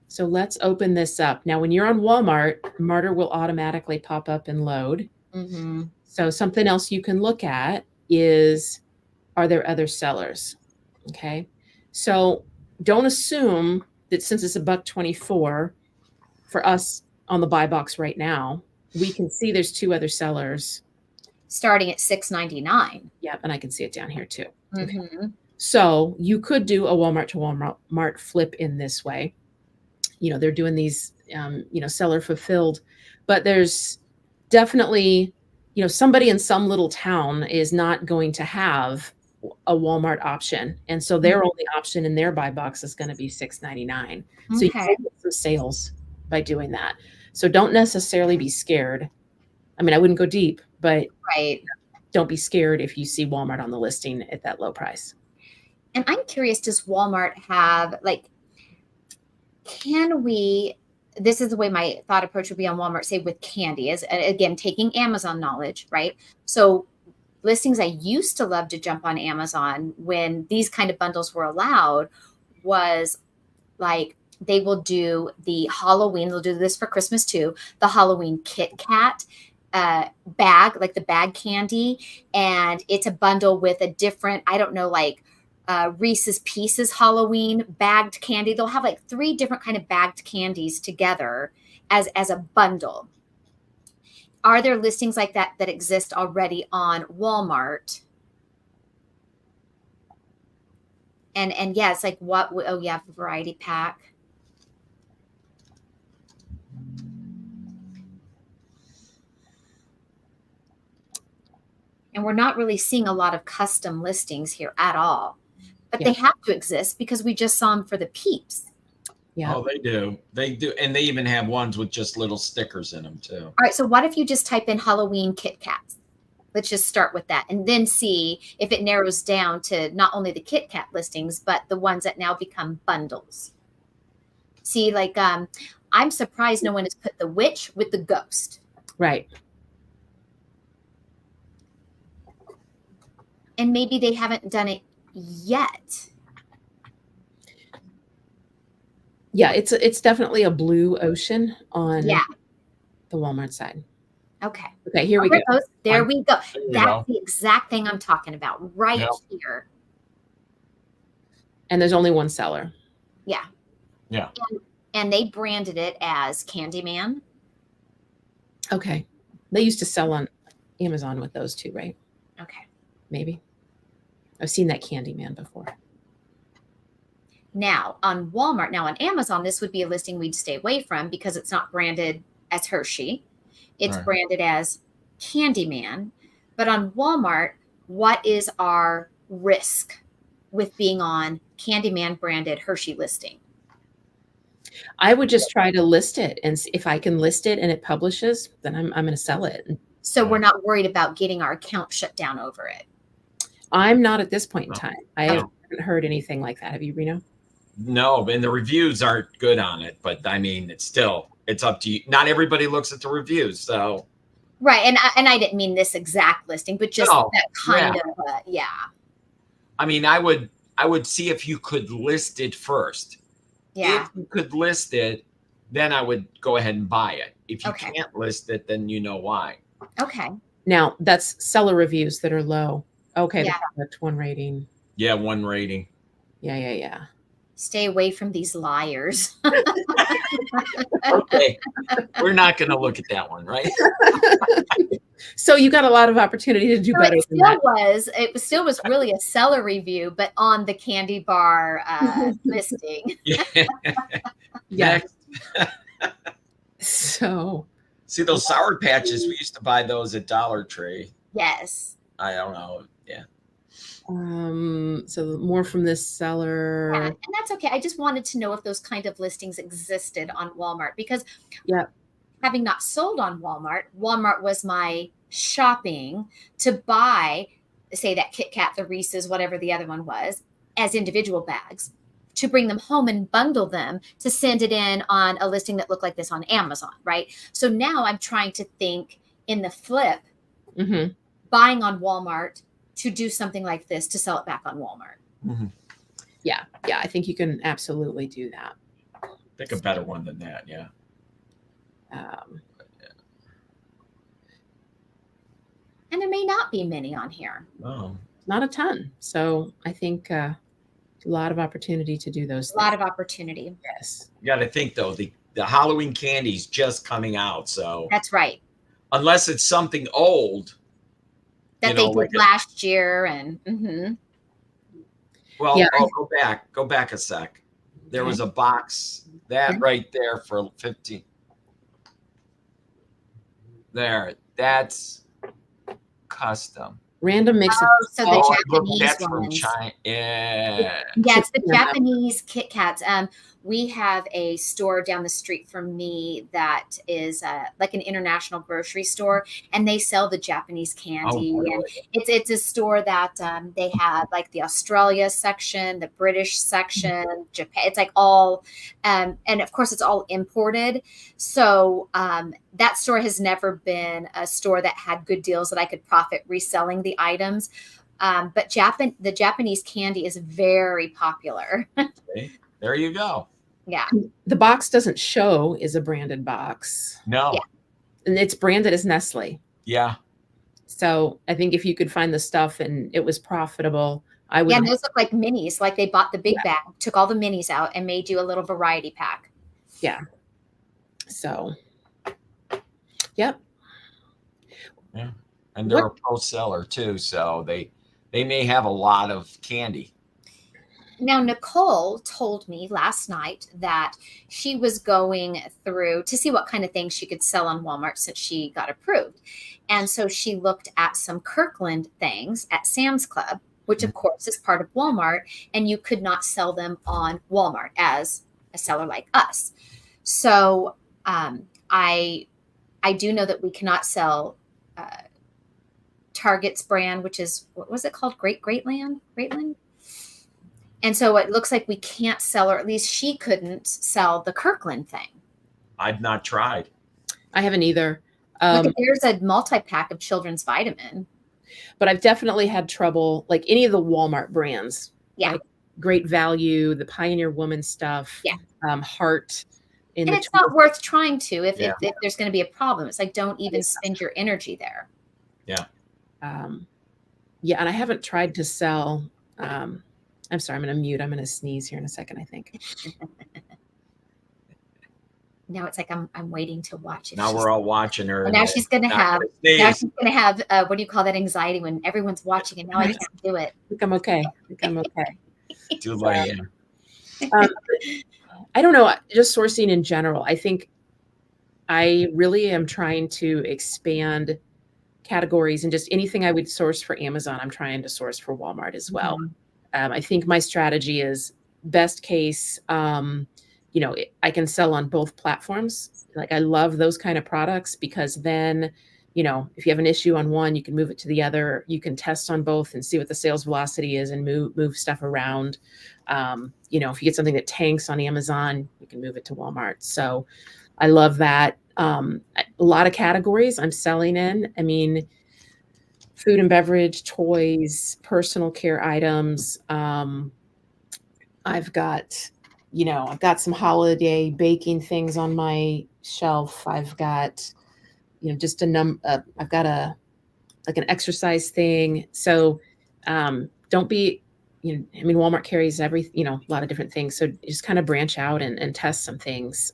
So let's open this up. Now, when you're on Walmart, Martyr will automatically pop up and load. Mm-hmm. So something else you can look at is, are there other sellers? Okay. So don't assume that since it's $1.24 for us on the buy box right now, we can see there's 2 other sellers. Starting at $6.99. Yep. And I can see it down here too. Mm-hmm. Okay. So you could do a Walmart to Walmart flip in this way. They're doing these, seller fulfilled, but there's definitely, somebody in some little town is not going to have a Walmart option. And so their only option in their buy box is going to be $6.99. So you can get some sales by doing that. So don't necessarily be scared. I mean, I wouldn't go deep, but don't be scared if you see Walmart on the listing at that low price. And I'm curious, does Walmart have this is the way my thought approach would be on Walmart, say with candy, is again, taking Amazon knowledge, right? So listings I used to love to jump on Amazon when these kind of bundles were allowed was like they will do the Halloween. They'll do this for Christmas too. The Halloween Kit Kat bag, like the bag candy. And it's a bundle with a different, I don't know, like Reese's Pieces Halloween bagged candy. They'll have like 3 different kind of bagged candies together as a bundle. Are there listings like that that exist already on Walmart? And yeah, it's like what? Oh yeah, variety pack. And we're not really seeing a lot of custom listings here at all. But they have to exist because we just saw them for the peeps. Yeah. Oh, they do. They do. And they even have ones with just little stickers in them too. All right. So what if you just type in Halloween Kit Kats? Let's just start with that and then see if it narrows down to not only the Kit Kat listings, but the ones that now become bundles. See, like I'm surprised no one has put the witch with the ghost. Right. And maybe they haven't done it yet. Yeah, it's definitely a blue ocean on the Walmart side. Okay. Okay, here we go. There we go. That's go. the exact thing I'm talking about right here. And there's only one seller. Yeah. Yeah. And they branded it as Candyman. Okay. They used to sell on Amazon with those too, right? Okay. Maybe. I've seen that Candyman before. Now, on Walmart, on Amazon, this would be a listing we'd stay away from because it's not branded as Hershey. It's branded as Candyman. But on Walmart, what is our risk with being on Candyman branded Hershey listing? I would just try to list it, and if I can list it and it publishes, then I'm going to sell it. So we're not worried about getting our account shut down over it. I'm not at this point in time. I haven't heard anything like that. Have you, Reno? No, and the reviews aren't good on it, but I mean, it's up to you. Not everybody looks at the reviews, so. Right, and I didn't mean this exact listing, but just that kind of, I mean, I would see if you could list it first. Yeah. If you could list it, then I would go ahead and buy it. If you can't list it, then you know why. Okay. Now, that's seller reviews that are low. Okay, the product 1 rating. Yeah, 1 rating. Yeah. Stay away from these liars. Okay. We're not going to look at that one, right? So you got a lot of opportunity to do better than that. It still was really a seller review, but on the candy bar listing. Yeah. So. See those Sour Patches? We used to buy those at Dollar Tree. Yes. I don't know. Yeah. So more from this seller. Yeah, and that's okay. I just wanted to know if those kind of listings existed on Walmart because having not sold on Walmart, Walmart was my shopping to buy, say that Kit Kat, the Reese's, whatever the other one was, as individual bags to bring them home and bundle them to send it in on a listing that looked like this on Amazon, right? So now I'm trying to think in the flip, buying on Walmart to do something like this to sell it back on Walmart. Mm-hmm. Yeah. I think you can absolutely do that. Think a better one than that. Yeah. And there may not be many on here. Oh, not a ton. So I think a lot of opportunity to do those. A lot of opportunity. Yes. You got to think though, the Halloween candy's just coming out, so that's right. Unless it's something old that they did last year, and well, go back a sec. There was a box right there for 50. There, that's custom. Random mix of so the Japanese that's ones. From China. Yeah, it's the Japanese Kit Kats. We have a store down the street from me that is like an international grocery store, and they sell the Japanese candy. Oh, and it's a store that they have like the Australia section, the British section, Japan. It's like all, and of course it's all imported. So that store has never been a store that had good deals that I could profit reselling the items. But the Japanese candy is very popular. Okay. There you go. Yeah. The box doesn't show is a branded box. No. Yeah. And it's branded as Nestle. Yeah. So I think if you could find the stuff and it was profitable, I would. Yeah, and those look like minis. Like they bought the big bag, took all the minis out, and made you a little variety pack. Yeah. So, yep. Yeah. And they're a pro seller too, so they may have a lot of candy. Now, Nicole told me last night that she was going through to see what kind of things she could sell on Walmart since she got approved. And so she looked at some Kirkland things at Sam's Club, which of course is part of Walmart, and you could not sell them on Walmart as a seller like us. So I do know that we cannot sell Target's brand, which is, what was it called? Greatland? And so it looks like we can't sell, or at least she couldn't sell the Kirkland thing. I've not tried. I haven't either. There's a multi-pack of children's vitamin. But I've definitely had trouble, like any of the Walmart brands. Yeah. Like Great Value, the Pioneer Woman stuff. Yeah. Heart. And it's not worth trying to if there's going to be a problem. It's like, don't even spend your energy there. Yeah. Yeah. And I haven't tried to sell. I'm sorry, I'm going to mute. I'm going to sneeze here in a second, I think. Now it's like I'm waiting to watch it. Now we're all watching her. Now she's going to have what do you call that anxiety when everyone's watching and now I can't do it. I think I'm okay. Too late. I don't know, just sourcing in general. I think I really am trying to expand categories, and just anything I would source for Amazon, I'm trying to source for Walmart as well. Mm-hmm. I think my strategy is best case, I can sell on both platforms. Like I love those kind of products because then, if you have an issue on one, you can move it to the other. You can test on both and see what the sales velocity is and move stuff around. If you get something that tanks on Amazon, you can move it to Walmart. So I love that. A lot of categories I'm selling in. I mean, food and beverage, toys, personal care items. I've got some holiday baking things on my shelf. I've got, just I've got an exercise thing. So don't be, Walmart carries a lot of different things. So just kind of branch out and test some things.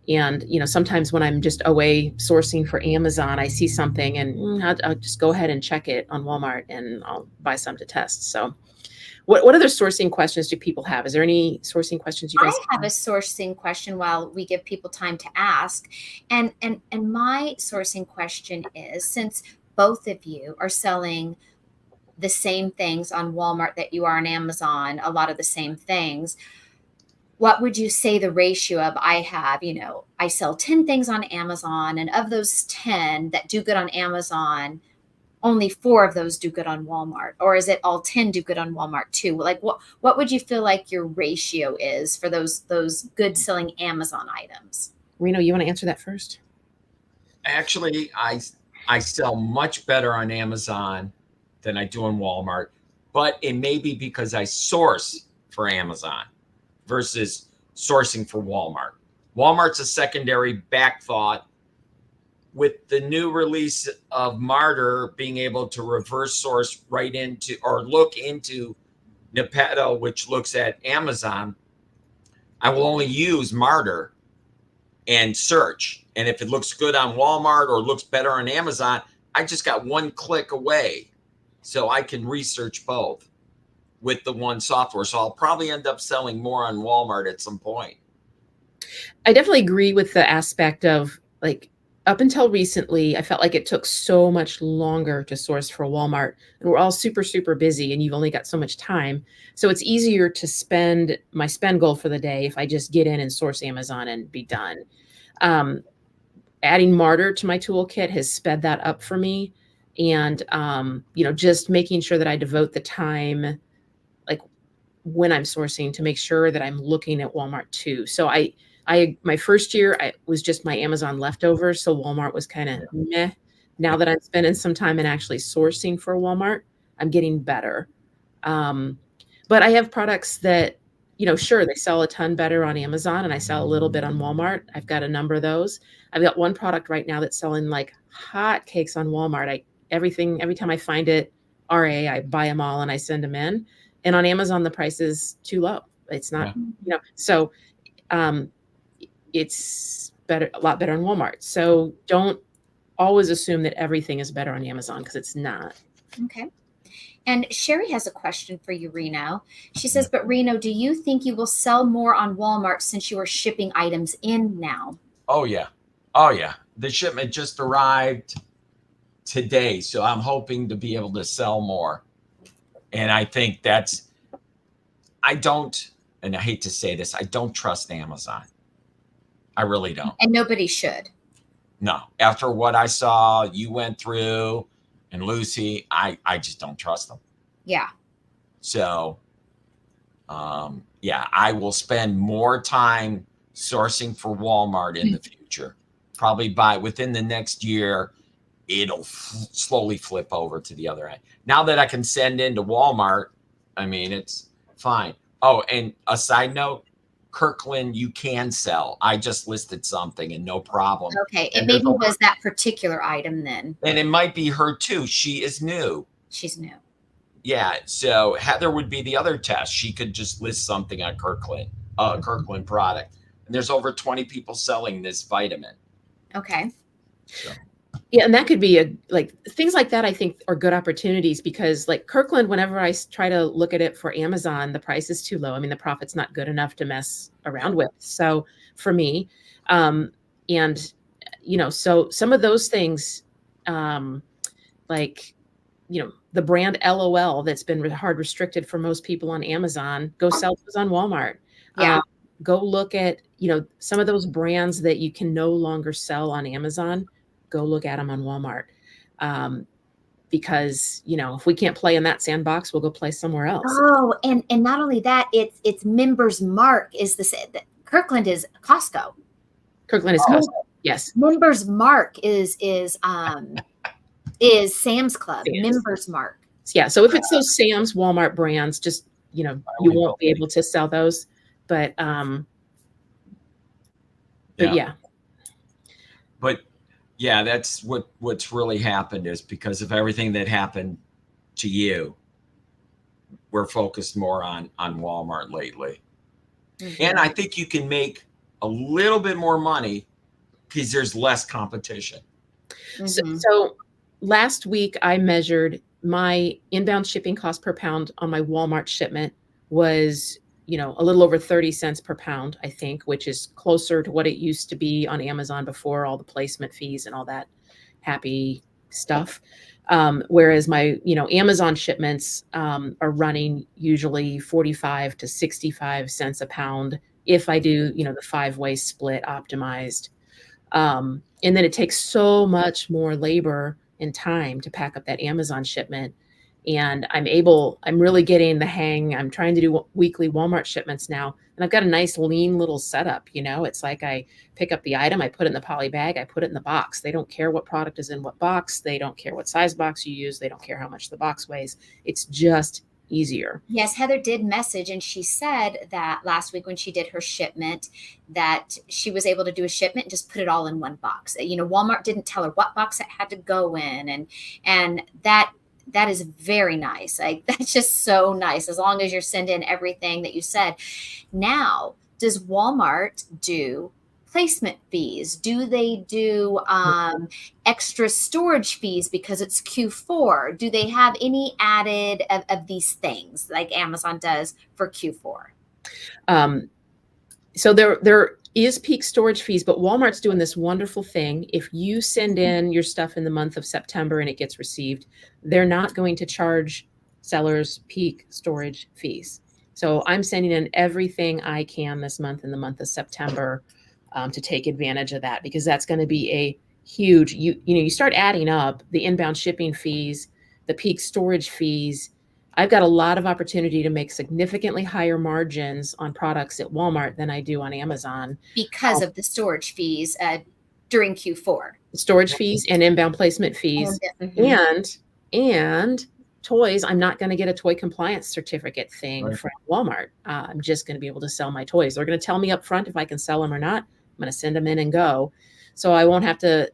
And, sometimes when I'm just away sourcing for Amazon, I see something and I'll just go ahead and check it on Walmart and I'll buy some to test. So what other sourcing questions do people have? Is there any sourcing questions you guys have? I have a sourcing question while we give people time to ask. And my sourcing question is, since both of you are selling the same things on Walmart that you are on Amazon, a lot of the same things, what would you say the ratio of I sell 10 things on Amazon, and of those 10 that do good on Amazon, only 4 of those do good on Walmart? Or is it all 10 do good on Walmart too? Like what would you feel like your ratio is for those good selling Amazon items? Reno, you want to answer that first? Actually, I sell much better on Amazon than I do on Walmart, but it may be because I source for Amazon versus sourcing for Walmart. Walmart's a secondary back thought. With the new release of Martyr being able to reverse source right into or look into Nepeto, which looks at Amazon, I will only use Martyr and search. And if it looks good on Walmart or looks better on Amazon, I just got one click away. So I can research both with the one software. So I'll probably end up selling more on Walmart at some point. I definitely agree with the aspect of up until recently, I felt like it took so much longer to source for Walmart, and we're all super, super busy and you've only got so much time. So it's easier to spend my spend goal for the day if I just get in and source Amazon and be done. Adding Martyr to my toolkit has sped that up for me. And, just making sure that I devote the time, when I'm sourcing, to make sure that I'm looking at Walmart too. So my first year, I was just my Amazon leftovers. So Walmart was kind of meh. Now that I'm spending some time and actually sourcing for Walmart, I'm getting better. But I have products that sure, they sell a ton better on Amazon and I sell a little bit on Walmart. I've got a number of those. I've got one product right now that's selling like hot cakes on Walmart. Every time I find it, RA, I buy them all and I send them in. And on Amazon, the price is too low. It's not, so it's better, a lot better on Walmart. So don't always assume that everything is better on Amazon, because it's not. Okay. And Sherry has a question for you, Reno. She says, but Reno, do you think you will sell more on Walmart since you are shipping items in now? Oh, yeah. Oh, yeah. The shipment just arrived today, so I'm hoping to be able to sell more. And I think I don't, and I hate to say this, I don't trust Amazon. I really don't. And nobody should. No. After what I saw you went through and Lucy, I just don't trust them. Yeah. So, yeah, I will spend more time sourcing for Walmart in the future. Probably within the next year, it'll slowly flip over to the other end. Now that I can send into Walmart, I mean, it's fine. Oh, and a side note, Kirkland, you can sell. I just listed something and no problem. Okay. It maybe was that particular item then. And it might be her too. She is new. She's new. Yeah. So Heather would be the other test. She could just list something on Kirkland product. And there's over 20 people selling this vitamin. Okay. So. Yeah, and that could be like things like that, I think, are good opportunities, because like Kirkland, whenever I try to look at it for Amazon, the price is too low. I mean, the profit's not good enough to mess around with. So for me, and so some of those things, like, the brand LOL that's been hard restricted for most people on Amazon, go sell those on Walmart. Yeah. Go look at, some of those brands that you can no longer sell on Amazon. Go look at them on Walmart. Because, if we can't play in that sandbox, we'll go play somewhere else. Oh, and not only that, it's Members Mark is Kirkland is Costco. Kirkland is Costco. Yes. Members Mark is Sam's Club. Members Mark. Yeah. So if it's those Sam's, Walmart brands, just, you won't be able to sell those, but yeah. But yeah, that's what's really happened, is because of everything that happened to you, we're focused more on Walmart lately. Mm-hmm. And I think you can make a little bit more money because there's less competition. Mm-hmm. So last week I measured my inbound shipping cost per pound on my Walmart shipment was, a little over 30 cents per pound, I think, which is closer to what it used to be on Amazon before all the placement fees and all that happy stuff. Whereas my, Amazon shipments are running usually 45 to 65 cents a pound if I do, the 5-way split optimized. And then it takes so much more labor and time to pack up that Amazon shipment. And I'm really getting the hang. I'm trying to do weekly Walmart shipments now. And I've got a nice lean little setup. It's like I pick up the item, I put it in the poly bag, I put it in the box. They don't care what product is in what box. They don't care what size box you use. They don't care how much the box weighs. It's just easier. Yes, Heather did message, and she said that last week when she did her shipment that she was able to do a shipment and just put it all in one box. Walmart didn't tell her what box it had to go in, and that is very nice. Like, that's just so nice. As long as you're sending everything that you said. Now, does Walmart do placement fees? Do they do extra storage fees because it's Q4? Do they have any added of these things like Amazon does for Q4? So there is peak storage fees, but Walmart's doing this wonderful thing. If you send in your stuff in the month of September and it gets received, they're not going to charge sellers peak storage fees. So I'm sending in everything I can this month in the month of September to take advantage of that, because that's going to be a huge, you start adding up the inbound shipping fees, the peak storage fees. I've got a lot of opportunity to make significantly higher margins on products at Walmart than I do on Amazon. Because of the storage fees during Q4. Storage fees and inbound placement fees. Mm-hmm. And toys, I'm not going to get a toy compliance certificate thing Right. from Walmart. I'm just going to be able to sell my toys. They're going to tell me up front if I can sell them or not. I'm going to send them in and go. So I won't have to,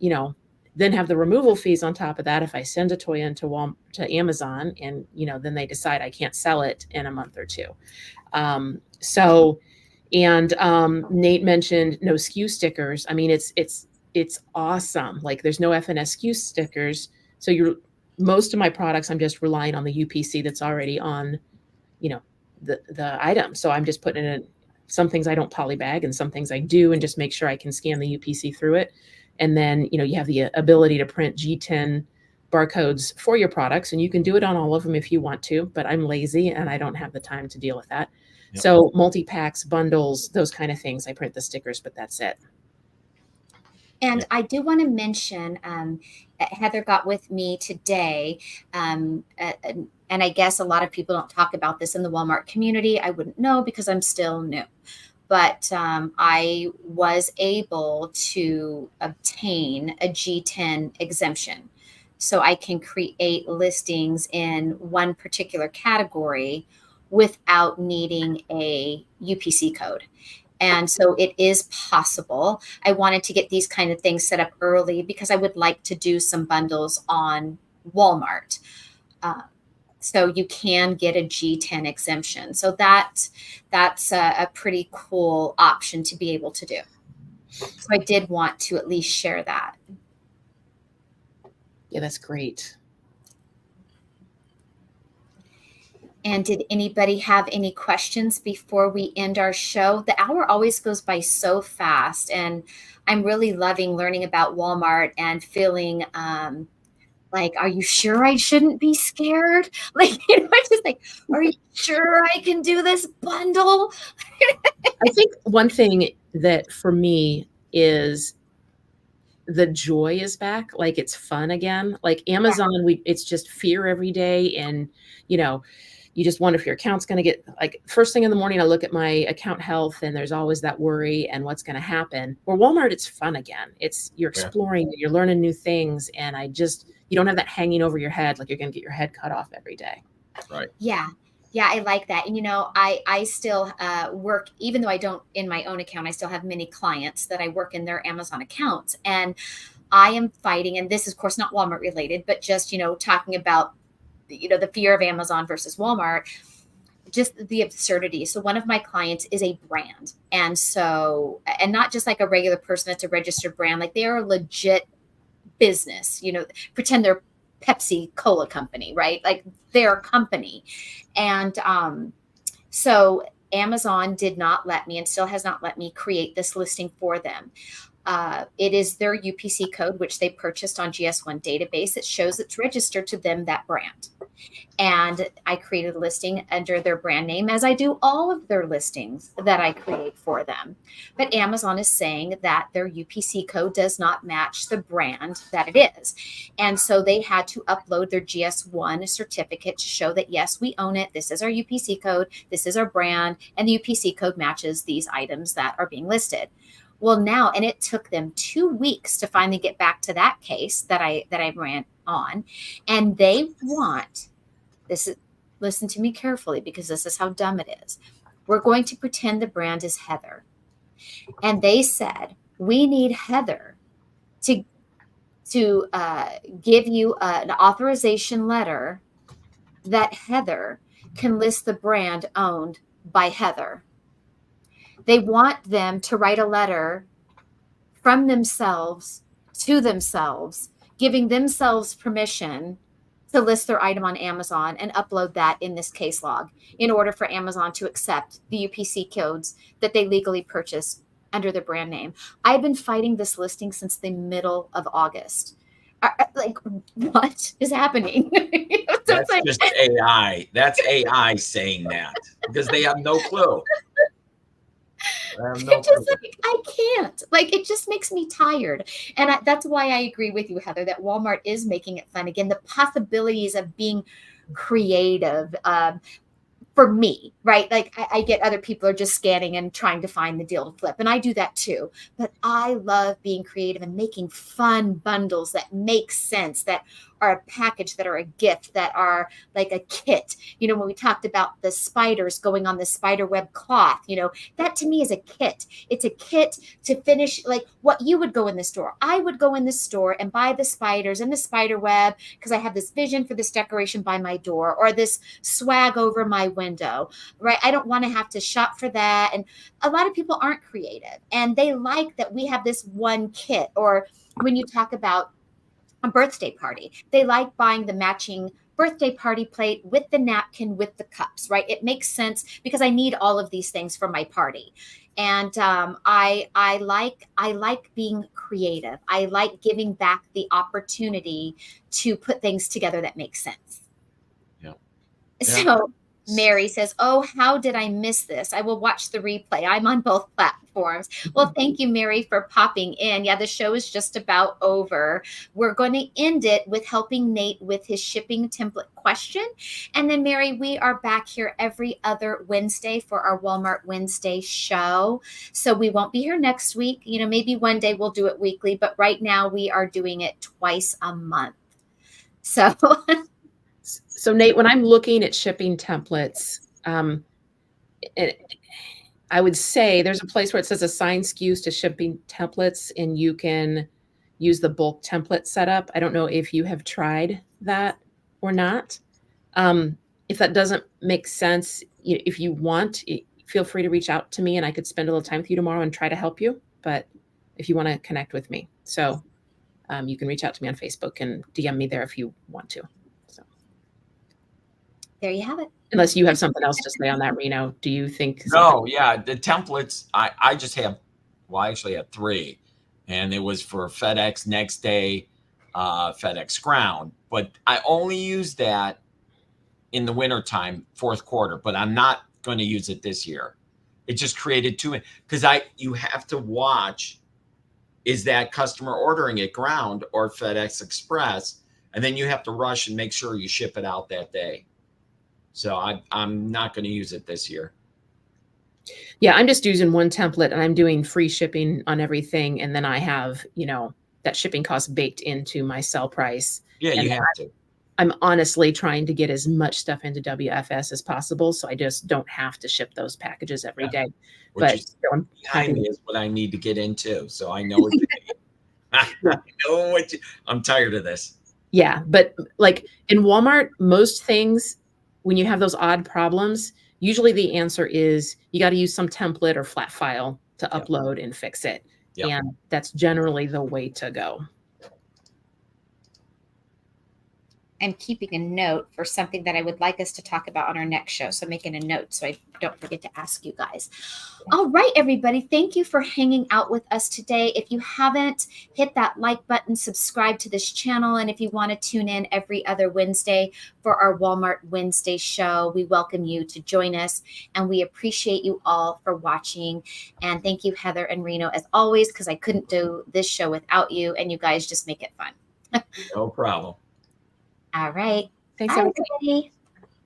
then have the removal fees on top of that if I send a toy into to Amazon and, then they decide I can't sell it in a month or two. Nate mentioned no SKU stickers. I mean, it's awesome. Like there's no FNS SKU stickers. So most of my products, I'm just relying on the UPC that's already on, the item. So I'm just putting in some things I don't polybag and some things I do, and just make sure I can scan the UPC through it. And then, you have the ability to print G10 barcodes for your products, and you can do it on all of them if you want to, but I'm lazy and I don't have the time to deal with that. Yep. So multi-packs, bundles, those kind of things, I print the stickers, but that's it. And I do want to mention, Heather got with me today, and I guess a lot of people don't talk about this in the Walmart community. I wouldn't know because I'm still new. But I was able to obtain a G10 exemption. So I can create listings in one particular category without needing a UPC code. And so it is possible. I wanted to get these kind of things set up early because I would like to do some bundles on Walmart. So you can get a G10 exemption. So that's a pretty cool option to be able to do. So I did want to at least share that. Yeah, that's great. And did anybody have any questions before we end our show? The hour always goes by so fast, and I'm really loving learning about Walmart and feeling like, are you sure I shouldn't be scared? Like, I'm just like, are you sure I can do this bundle? I think one thing that for me is the joy is back. Like it's fun again. Like Amazon, it's just fear every day. And, you just wonder if your account's going to get, like, first thing in the morning, I look at my account health and there's always that worry and what's going to happen. Where Walmart, it's fun again. You're exploring, you're learning new things. And you don't have that hanging over your head. Like you're going to get your head cut off every day. Right. Yeah. Yeah. I like that. And, I still work, even though I don't in my own account, I still have many clients that I work in their Amazon accounts. And I am fighting, and this is of course not Walmart related, but just, talking about the fear of Amazon versus Walmart, just the absurdity. So one of my clients is a brand. And not just like a regular person that's a registered brand, like they are a legit business, pretend they're Pepsi Cola company, right? Like they're a company. And so Amazon did not let me, and still has not let me, create this listing for them. It is their UPC code, which they purchased on GS1 database. It shows it's registered to them, that brand. And I created a listing under their brand name, as I do all of their listings that I create for them. But Amazon is saying that their UPC code does not match the brand that it is. And so they had to upload their GS1 certificate to show that, yes, we own it. This is our UPC code. This is our brand. And the UPC code matches these items that are being listed. Well, now, and it took them 2 weeks to finally get back to that case that I ran on. And they want this. Listen to me carefully, because this is how dumb it is. We're going to pretend the brand is Heather. And they said, we need Heather to give you an authorization letter that Heather can list the brand owned by Heather. They want them to write a letter from themselves to themselves, giving themselves permission to list their item on Amazon and upload that in this case log in order for Amazon to accept the UPC codes that they legally purchased under their brand name. I've been fighting this listing since the middle of August. Like, what is happening? That's just AI. That's AI saying that because they have no clue. I can't. Like, it just makes me tired. And that's why I agree with you, Heather, that Walmart is making it fun again. The possibilities of being creative for me, right? Like I get other people are just scanning and trying to find the deal to flip. And I do that too. But I love being creative and making fun bundles that make sense, that are a package, that are a gift, that are like a kit. You know, when we talked about the spiders going on the spider web cloth, you know, that to me is a kit. It's a kit to finish, like what you would go in the store. I would go in the store and buy the spiders and the spider web because I have this vision for this decoration by my door, or this swag over my window, right? I don't want to have to shop for that. And a lot of people aren't creative, and they like that we have this one kit. Or when you talk about a birthday party, they like buying the matching birthday party plate with the napkin, with the cups, right? It makes sense because I need all of these things for my party. And I like being creative. I like giving back the opportunity to put things together that make sense. Yeah. So Mary says, "Oh, how did I miss this? I will watch the replay. I'm on both platforms." Well, thank you, Mary, for popping in. Yeah, the show is just about over. We're going to end it with helping Nate with his shipping template question. And then, Mary, we are back here every other Wednesday for our Walmart Wednesday show. So we won't be here next week. You know, maybe one day we'll do it weekly, but right now we are doing it twice a month. So... So Nate, when I'm looking at shipping templates, I would say there's a place where it says assign SKUs to shipping templates, and you can use the bulk template setup. I don't know if you have tried that or not. If that doesn't make sense, if you want, feel free to reach out to me, and I could spend a little time with you tomorrow and try to help you. But if you want to connect with me, so you can reach out to me on Facebook and DM me there if you want to. There you have it. Unless you have something else to say on that, Reno. Do you think? No, yeah. The templates, I just have, well, I actually have 3. And it was for FedEx next day, FedEx ground. But I only use that in the wintertime, 4th quarter. But I'm not going to use it this year. It just created too many. Because you have to watch, is that customer ordering it ground or FedEx Express? And then you have to rush and make sure you ship it out that day. So I'm not going to use it this year. Yeah, I'm just using one template, and I'm doing free shipping on everything. And then I have, that shipping cost baked into my sell price. Yeah, and you have to. I'm honestly trying to get as much stuff into WFS as possible, so I just don't have to ship those packages every day. But I'm happy is what I need to get into. So I know what you mean. I'm tired of this. Yeah, but like in Walmart, most things, when you have those odd problems, usually the answer is you got to use some template or flat file to upload and fix it. And that's generally the way to go. I'm keeping a note for something that I would like us to talk about on our next show. So making a note so I don't forget to ask you guys. All right, everybody. Thank you for hanging out with us today. If you haven't, hit that like button, subscribe to this channel. And if you want to tune in every other Wednesday for our Walmart Wednesday show, we welcome you to join us. And we appreciate you all for watching. And thank you, Heather and Reno, as always, because I couldn't do this show without you. And you guys just make it fun. No problem. All right. Thanks, everybody.